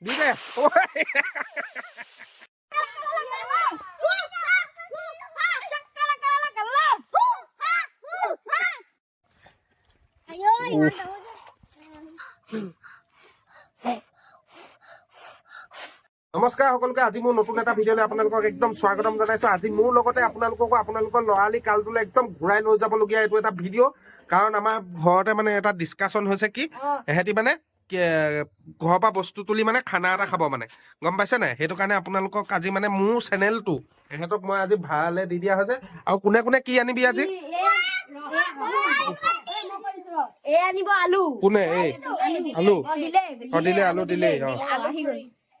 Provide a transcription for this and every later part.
দি দে নমস্কাৰ সকলোকে আজি মোৰ নতুন এটা ভিডিঅ'লৈ আপোনালোকক একদম স্বাগতম জনাইছো আজি মোৰ লগতে আপোনালোকৰ লৰালি কালটোলৈ একদম ঘূৰাই লৈ যাবলগীয়া এইটো এটা ভিডিঅ' কাৰণ আমাৰ ঘৰতে মানে এটা ডিছকাশ্যন হৈছে কি এহেঁতি মানে ঘৰৰ পৰা বস্তু তুলি মানে খানা এটা খাব মানে গম পাইছে নাই সেইটো কাৰণে আপোনালোকক আজি মানে মোৰ চেনেলটো এহেঁতক মই আজি ভাড়ালৈ দি দিয়া হৈছে আৰু কোনে কোনে কি আনিবি আজি আনিব আলু কোনে এই আলু দিলে আলু দিলেই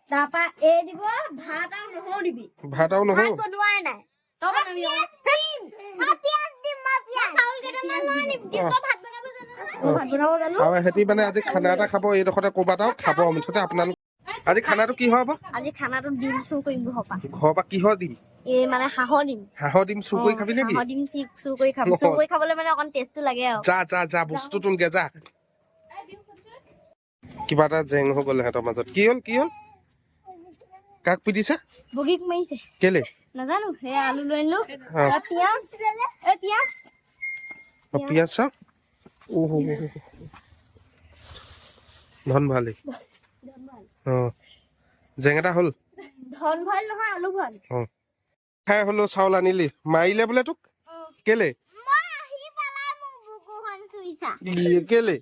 তাৰপা দিব ভাত আৰু নহৰু দিবি ভাত আৰু নহৰু বনোৱাই নাই আৰু এহেঁতি মানে আজি খানা এটা খাব এইডোখৰতে ক'ৰবাত আৰু খাব মুঠতে আপোনালোক আজি খানাটো কি হ'ব আজি খানাটো ডিম চুৰ কৰিম ঘৰৰ পৰা কিহৰ দিম এই মানে হাঁহৰ ডিম চুৰ কৰি খাবি নেকি হাঁহৰ ডিম চুৰ কৰি খাম চুৰ কৰি খাবলৈ মানে অকণ টেষ্টটো লাগে আৰু যা বস্তু তুলগে যা কিবা এটা জেং হৈ গ'ল সিহঁতৰ মাজত কি হ'ল কাক পিটিছে বগীক মাৰিছে কেলে নাজানো সেই আলু লৈ আনিলো পিয়াজ চাওক ধন ভালেই জেং এটা হ'ল ধন ভাল নহয় আলু ভাল খাই হলো চাউল আনিলি মাৰিলে বোলে তোক কেলে কেলে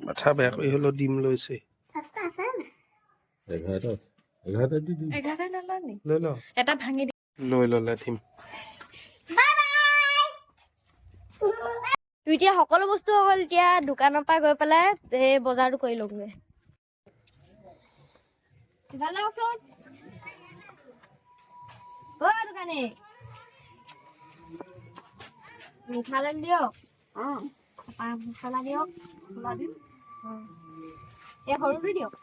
মাথা বেয়া কৰি হলো ডিম লৈছে লৈ ললে ডিম এতিয়া সকলো বস্তু হৈ গ'ল এতিয়া দোকানৰ পৰা গৈ পেলাই এই বজাৰটো কৰি লওঁগৈ দোকানী মিঠালেন দিয়ক মছলা দিয়ক এই সৰুটো দিয়ক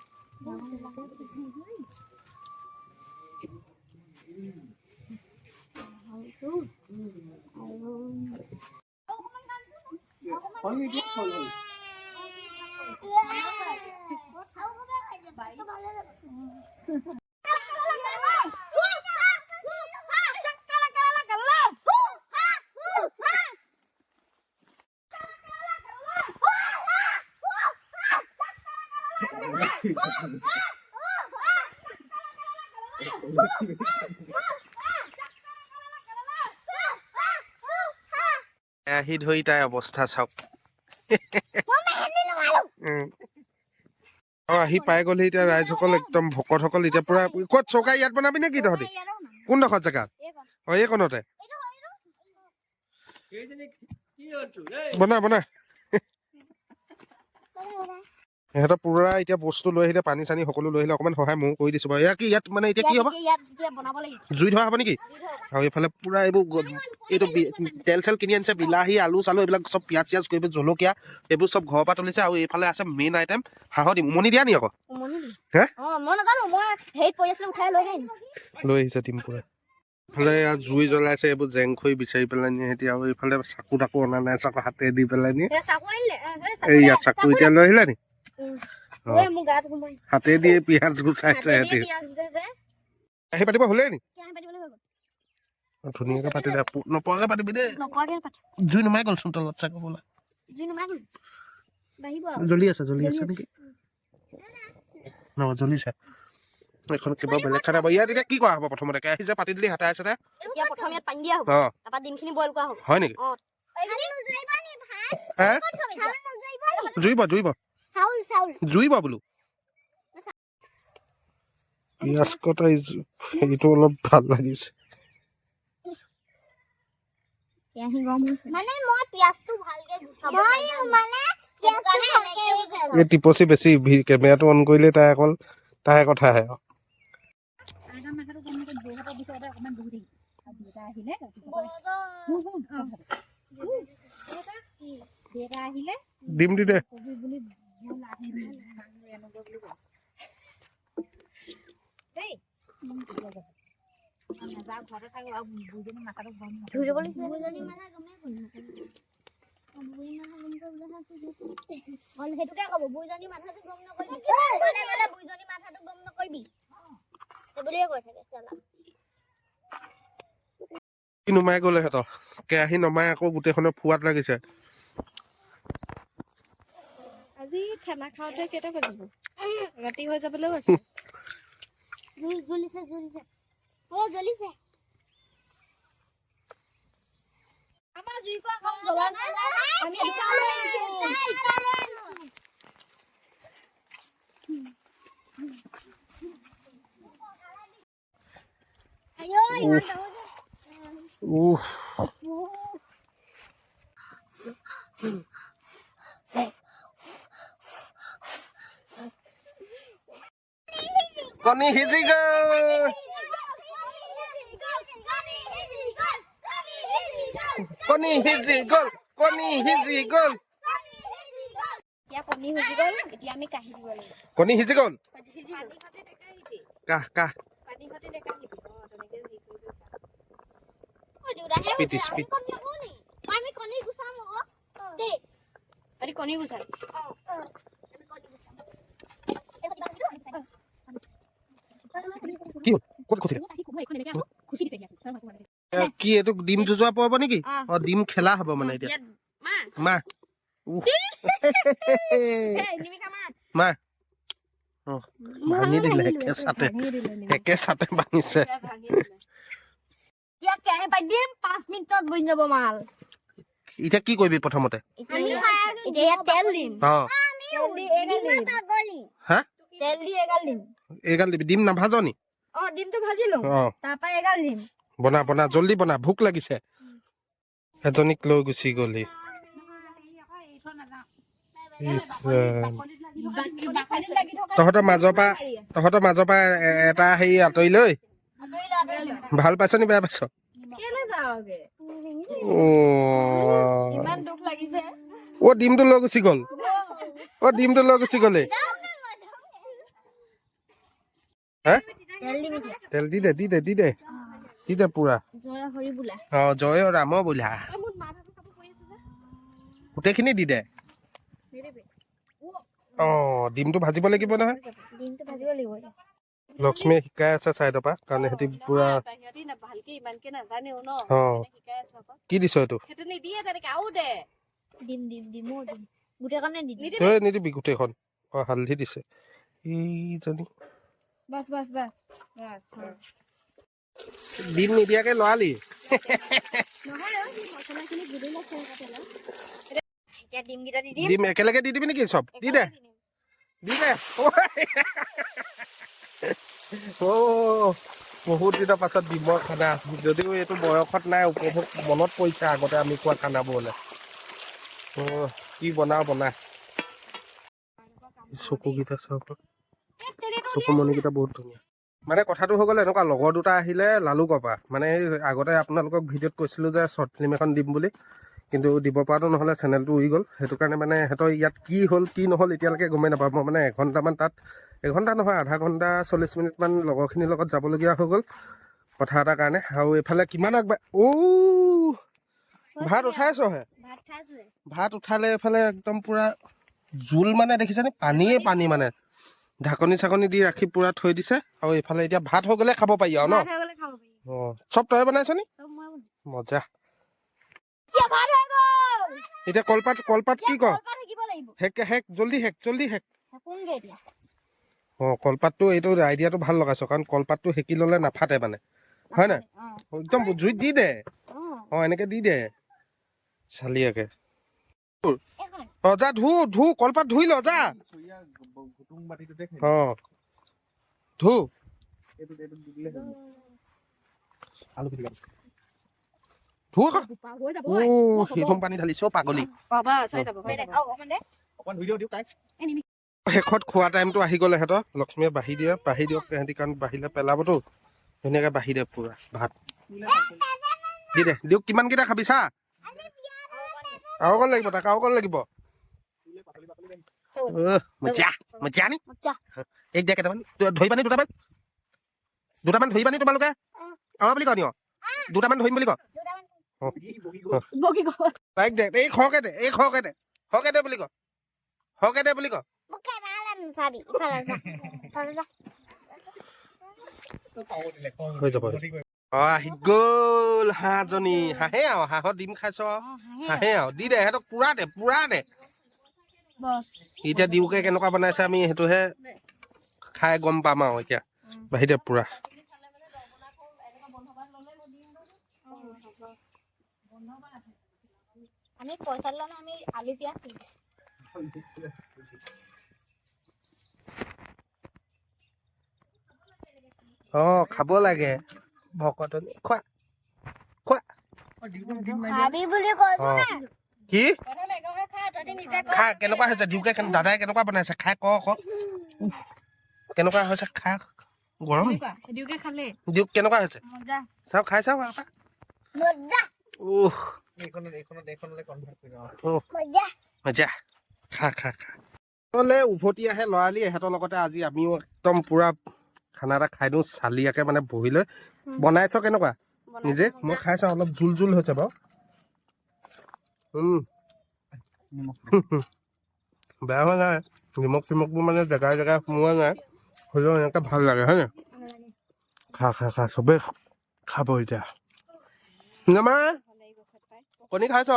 আহি ধৰি তাই অৱস্থা চাওক আহি পাই গ'লহি এতিয়া ৰাইজসকল একদম ভকতসকল এতিয়া পুৰা ক'ত চৌকা ইয়াত বনাবি নে কি তহঁতি কোনডোখৰ জেগাত এইকণতে বনা সিহঁতৰ পুৰা এতিয়া বস্তু লৈ আহিলে পানী চানী সকলো লৈ আহিলে অকণমান সহায় ময়ো কৰি দিছো বাৰু ইয়াত মানে এতিয়া কি হ'ব জুই ধৰা হ'ব নেকি আৰু এইফালে পুৰা এইবোৰ এইটো তেল চেল কিনি আনিছে বিলাহী আলু চালু এইবিলাক চব পিঁয়াজ চিয়াজ কৰিব জলকীয়া এইবোৰ চব ঘৰৰ পৰা তুলিছে আৰু এইফালে আছে মেইন আইটেম হাঁহৰ ডিম উমনি দিয়া নি আকৌ লৈ আহিছে ডিম পুৰা এইফালে জুই জ্বলাইছে এইবোৰ জেং খৰি বিচাৰি পেলাই নি সিহঁতি আৰু এইফালে চাকু তাকু অনা নাই চাকু হাতে দি পেলাই নি এইয়া চাকু এতিয়া লৈ আহিলে নি হাতে দিয়ে পিঁয়াজ গুচাইছে সিহঁতি আহি পাতিব হ'লেই নি ধুনীয়াকে পাতি দে নপৰাকে পাতিবি দেই জুই নুমাই গ'লচোন তলত চাকু বোলা জ্বলি আছে নেকি জ্বলিছে এখন কিবা বেলেগ খানা ইয়াত এতিয়া কি কৰা হ'ব প্ৰথমতে কেৰাহী যে পাতি দিলি হাতে হাতে হয় নেকি জুইব বোলো পিঁয়াজ কটা হেৰিটো অলপ ভাল লাগিছে এই টিপচি বেছি কেমেৰাটো অন কৰিলে তাই কথা আহে ডিম দি দে সেইটোকে ক'ব বুইজনী মাথাটো গম নকৰিবি গ'লে গ'লে বুইজনী মাথাটো গম নকৰিবি সেইবুলিয়ে কৈ থাকে চলা নুমাই গ'লে সিহঁতৰ কেৰাহী নমাই আকৌ গোটেইখনে ফুৱাত লাগিছে আজি খানা খাওঁতে কেইটা বাজিব ৰাতি হৈ যাবলৈও আছে জ্বলিছে অ জ্বলিছে আমাৰ জুইকোৱা কম জ্বলা নাই আমি আয়ো ইমান উফ কণী সিজি গ'ল কণী সিজি গ'ল এতিয়া কণী সিজি গ'ল এতিয়া আমি কাঢ়ি দিব লাগিব কণী সিজি গ'ল সিজি গ'ল কাহ পানী সতে নেকাঢ়িবি তেনেকে হেৰি কৰিব স্পিড আমি কণী গুছাম আকৌ দে পাৰি কণী গুচাই কি ক'ত কি এইটো ডিম যুঁজোৱা পৰিব নেকি অ ডিম খেলা হ'ব মানে এতিয়া মা মা ভাঙি দিলে একে চাতে ভাঙিছে এতিয়া কেৰাহী পাই দিম 5 মিনিটত বনি যাব মাল এতিয়া কি কৰিবি প্ৰথমতে এতিয়া ইয়াত তেল দিম অ হা তেল দি এগাল দিম এইগাল দিবি ডিম নাভাজ নি অ ডিমটো ভাজি লওঁ অ তাৰপা এগাল দিম বনা জল্দি বনা ভোক লাগিছে এজনীক লৈ গুচি গলি তহঁতৰ মাজৰ পৰা এটা হেৰি আঁতৰি লৈ ভাল পাইছ নি বেয়া পাইছ ইমান দুখ লাগিছে অ ডিমটো লৈ গুচি গ'ল হে তেল দি দে পুৰা জয় হৰি বোলা অ জয় ৰাম বোলা গোটেইখিনি দি দে অ ডিমটো ভাজিব লাগিব নহয় ডিমটো ভাজিব লাগিব লক্ষ্মীয়ে শিকাই আছে চাইডৰ পৰা কাৰণ সিহঁতি পুৰা ভালকে ইমানকে নাজানেও ন অ শিকাই আছো আকৌ কি দিছ এইটো সেইটো নিদিয়ে তেনেকে আৰু দে ডিম গোটেইখনে দি দিম তই নিদিবি গোটেইখন অ হালধি দিছে এইজনী বাস ডিম নিদিয়াকে লৰালি এতিয়া ডিমকেইটা দি দিম ডিম একেলগে দি দিবি নেকি চব দি দে অ বহুত দিনৰ পাছত ডিমৰ খানা যদিও এইটো বয়সত নাই উপভোগ মনত পৰিছে আগতে আমি খোৱা খানাবোৰলে অ কি বনা চকুকেইটা চাওক চকুমণিকেইটা বহুত ধুনীয়া মানে কথাটো হৈ গ'ল এনেকুৱা লগৰ দুটা আহিলে লালুকৰ পৰা মানে আগতে আপোনালোকক ভিডিঅ'ত কৈছিলো যে শ্বৰ্ট ফিল্ম এখন দিম বুলি কিন্তু দিব পৰাটো নহ'লে চেনেলটো উৰি গ'ল সেইটো কাৰণে মানে সিহঁতৰ ইয়াত কি হ'ল কি নহ'ল এতিয়ালৈকে গমেই নাপাওঁ মই মানে এঘণ্টামান তাত এঘণ্টা নহয় আধা ঘণ্টা 40 মিনিটমান লগৰখিনিৰ লগত যাবলগীয়া হৈ গ'ল কথা এটাৰ কাৰণে আৰু এইফালে কিমান ভাত উঠাইছহে ভাত উঠালে এইফালে একদম পুৰা জোল মানে দেখিছানে পানী মানে ঢাকনি চাকনি দি ৰাখি পুৰা থৈ দিছে আৰু এইফালে এতিয়া ভাত হৈ গ'লে খাব পাৰি আৰু ন অ চব তই বনাইছ নি মজা এতিয়া কলপাত কি ক হেক জল্দি হেক অ কলপাতটো এইটো আইডিয়াটো ভাল লগাইছ কাৰণ কলপাতটো সেকি ল'লে নাফাটে মানে হয় নাই একদম জুইত দি দে অ এনেকে দি দে চালিয়াকে অ যা ধু কলপাত ধুই ল যা অ ধু ধু আকৌ পানী ঢালিছ পাগলী শেষত খোৱা টাইমটো আহি গ'লে সিহঁতৰ লক্ষ্মীয়ে বাঢ়ি দিয়ক সিহঁতি কাৰণ বাঢ়িলে পেলাবতো ধুনীয়াকে বাঢ়ি দে পুৰা ভাত দি দে দিয়ক কিমানকেইটা খাবি চা আৰু অকণ লাগিব তাক আৰু অকণ লাগিব এক দিয়া কেইটামান ধৰি পানি দুটামান ধৰি পানি তোমালোকে অ বুলি ক নিয় দুটামান ধৰিম বুলি ক তাইক দে এই খৰকে দে হকে দে বুলি ক হকে দে বুলি ক মোক কেনালে চাবি ইফালে যা ইফালে যা হৈ যাব আহি গ'ল হাঁহজনী হাঁহে আৰু হাঁহৰ ডিম খাইছ হাঁহে আৰু দি দে সিহঁতক পুৰা দে বছ এতিয়া দিওকে কেনেকুৱা বনাইছে আমি সেইটোহে খাই গম পাম আৰু এতিয়া বাঢ়ি দে পুৰা আমি পইচা লওঁ আমি আলু পিয়াজ কিনো খাব লাগে ভকতনী খোৱা খাবি বুলি কৈছো না কি তহঁতি নিজে খা কেনেকুৱা হৈছে দিওকে দাদাই কেনেকুৱা বনাইছে খাই ক উফ, কেনেকুৱা হৈছে খা গৰম দিওকে খালে দিওক কেনেকুৱা হৈছে মজা চাও খাই চাও মজা মজা খা উভতি আহে লৰালি এহঁতৰ লগতে আজি আমিও একদম পুৰা খানা এটা খাই দিওঁ চালিয়াকে মানে বহি লৈ বনাইছ কেনেকুৱা নিজে মই খাই চাওঁ অলপ জোল হৈছে বাৰু বেয়া হোৱা নাই নিমখ চিমখবোৰ মানে জেগাই সোমোৱা নাই হ'লেও এনেকৈ ভাল লাগে হয় নাই খা চবেই খাব এতিয়া কণী খাইছ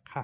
খা